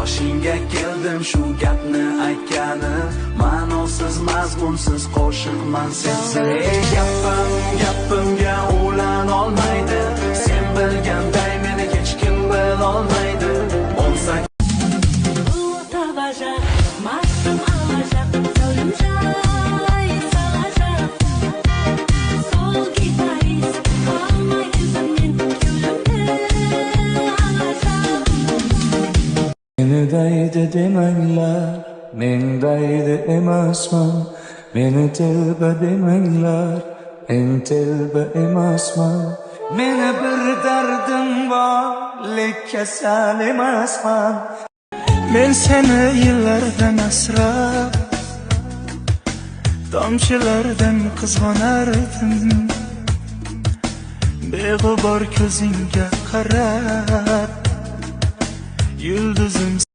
Qoshingga keldim shu gapni aytgani, ma'nosiz mazmunsiz qo'shiqman sensiz. Gapimga ulan olmaydi, sen bilganday meni hech kim bilolmaydi. 18 Meni daydi demanglar, men daydi emasman. Meni telba demanglar, men telba emasman. Meni bir dardim bor, lek kasal emasman. Men seni yillardan asrab, tomchilardan qizg'onardim. Beg'ubor ko'zingga qarab, yulduzim